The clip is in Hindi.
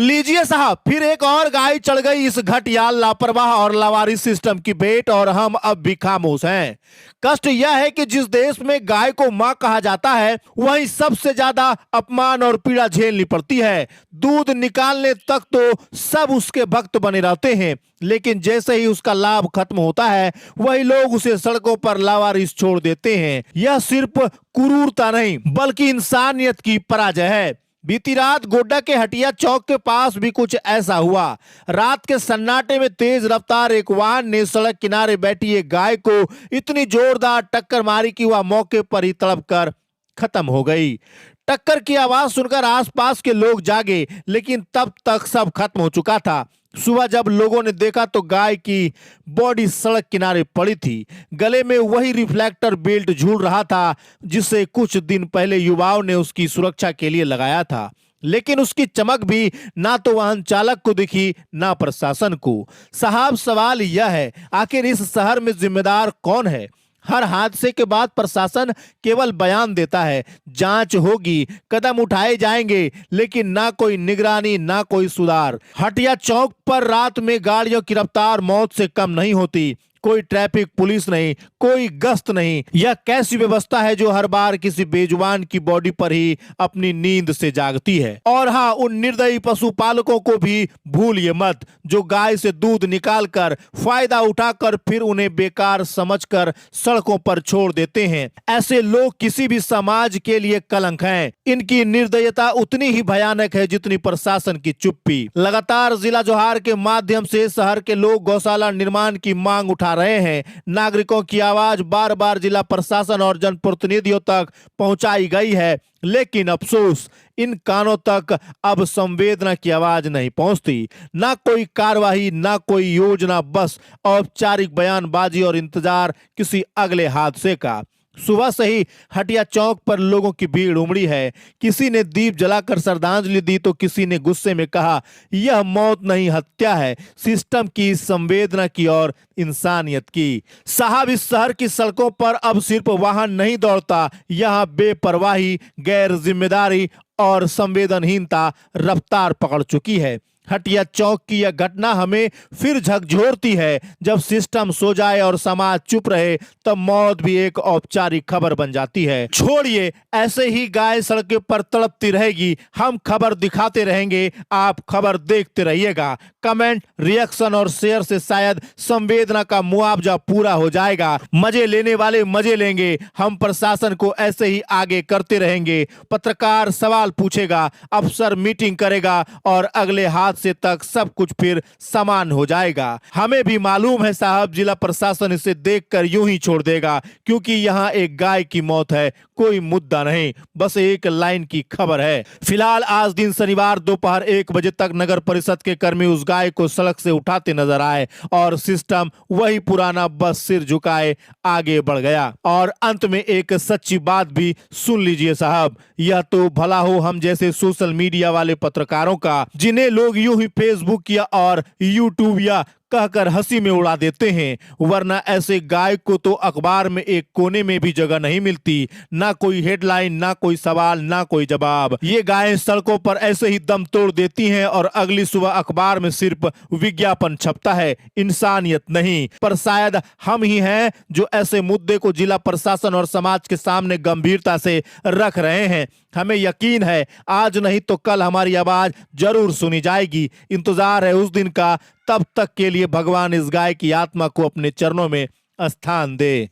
लीजिए साहब, फिर एक और गाय चढ़ गई इस घटिया, लापरवाह और लावारिस सिस्टम की भेंट और हम अब भी खामोश हैं। कष्ट यह है कि जिस देश में गाय को मां कहा जाता है, वहीं सबसे ज्यादा अपमान और पीड़ा झेलनी पड़ती है। दूध निकालने तक तो सब उसके भक्त बने रहते हैं, लेकिन जैसे ही उसका लाभ खत्म होता है, वही लोग उसे सड़कों पर लावारिस छोड़ देते हैं। यह सिर्फ क्रूरता नहीं, बल्कि इंसानियत की पराजय है। बीती रात गोड्डा के हटिया चौक के पास भी कुछ ऐसा हुआ। रात के सन्नाटे में तेज रफ्तार एक वाहन ने सड़क किनारे बैठी एक गाय को इतनी जोरदार टक्कर मारी कि वह मौके पर ही तड़प कर खत्म हो गई। टक्कर की आवाज सुनकर आसपास के लोग जागे, लेकिन तब तक सब खत्म हो चुका था। सुबह जब लोगों ने देखा तो गाय की बॉडी सड़क किनारे पड़ी थी। गले में वही रिफ्लेक्टर बेल्ट झूल रहा था जिसे कुछ दिन पहले युवाओं ने उसकी सुरक्षा के लिए लगाया था, लेकिन उसकी चमक भी ना तो वाहन चालक को दिखी, ना प्रशासन को। साहब, सवाल यह है, आखिर इस शहर में जिम्मेदार कौन है? हर हादसे के बाद प्रशासन केवल बयान देता है, जांच होगी, कदम उठाए जाएंगे, लेकिन ना कोई निगरानी, ना कोई सुधार। हटिया चौक पर रात में गाड़ियों की रफ्तार मौत से कम नहीं होती। कोई ट्रैफिक पुलिस नहीं, कोई गश्त नहीं। यह कैसी व्यवस्था है जो हर बार किसी बेजुबान की बॉडी पर ही अपनी नींद से जागती है? और हाँ, उन निर्दयी पशुपालकों को भी भूलिए मत, जो गाय से दूध निकालकर फायदा उठाकर फिर उन्हें बेकार समझकर सड़कों पर छोड़ देते हैं। ऐसे लोग किसी भी समाज के लिए कलंक हैं। इनकी निर्दयता उतनी ही भयानक है जितनी प्रशासन की चुप्पी। लगातार जिला जोहार के माध्यम से शहर के लोग गौशाला निर्माण की मांग उठा रहे हैं। नागरिकों की आवाज बार बार जिला प्रशासन और जनप्रतिनिधियों तक पहुंचाई गई है, लेकिन अफसोस, इन कानों तक अब संवेदना की आवाज नहीं पहुंचती। ना कोई कार्रवाई, ना कोई योजना, बस औपचारिक बयानबाजी और इंतजार किसी अगले हादसे का। सुबह से ही हटिया चौक पर लोगों की भीड़ उमड़ी है। किसी ने दीप जलाकर श्रद्धांजलि दी तो किसी ने गुस्से में कहा, यह मौत नहीं, हत्या है, सिस्टम की, संवेदना की और इंसानियत की। साहब, इस शहर की सड़कों पर अब सिर्फ वाहन नहीं दौड़ता, यहाँ बेपरवाही, गैर जिम्मेदारी और संवेदनहीनता रफ्तार पकड़ चुकी है। हटिया चौक की यह घटना हमें फिर झकझोरती है। जब सिस्टम सो जाए और समाज चुप रहे, तब मौत भी एक औपचारिक खबर बन जाती है। छोड़िए, ऐसे ही गाय सड़कों पर तड़पती रहेगी, हम खबर दिखाते रहेंगे, आप खबर देखते रहिएगा। कमेंट, रिएक्शन और शेयर से शायद संवेदना का मुआवजा पूरा हो जाएगा। मजे लेने वाले मजे लेंगे, हम प्रशासन को ऐसे ही आगे करते रहेंगे। पत्रकार सवाल पूछेगा, अफसर मीटिंग करेगा और अगले हाथ से तक सब कुछ फिर समान हो जाएगा। हमें भी मालूम है साहब, जिला प्रशासन इसे देखकर यूं ही छोड़ देगा, क्योंकि यहाँ एक गाय की मौत है, कोई मुद्दा नहीं, बस एक लाइन की खबर है। फिलहाल आज दिन शनिवार दोपहर 1 बजे तक नगर परिषद के कर्मी उस गाय को सड़क से उठाते नजर आए और सिस्टम वही पुराना, बस सिर झुकाए आगे बढ़ गया। और अंत में एक सच्ची बात भी सुन लीजिए साहब, यह तो भला हो हम जैसे सोशल मीडिया वाले पत्रकारों का, जिन्हें लोग यूं ही फेसबुक या और यूट्यूब या कहकर हंसी में उड़ा देते हैं, वरना ऐसे गाय को तो अखबार में एक कोने में भी जगह नहीं मिलती। ना कोई हेडलाइन, ना कोई सवाल, ना कोई जवाब। ये गायें सड़कों पर ऐसे ही दम तोड़ देती हैं और अगली सुबह अखबार में सिर्फ विज्ञापन छपता है, इंसानियत नहीं। पर शायद हम ही हैं जो ऐसे मुद्दे को जिला प्रशासन और समाज के सामने गंभीरता से रख रहे हैं। हमें यकीन है आज नहीं तो कल हमारी आवाज जरूर सुनी जाएगी। इंतजार है उस दिन का, तब तक के लिए भगवान इस गाय की आत्मा को अपने चरणों में स्थान दे।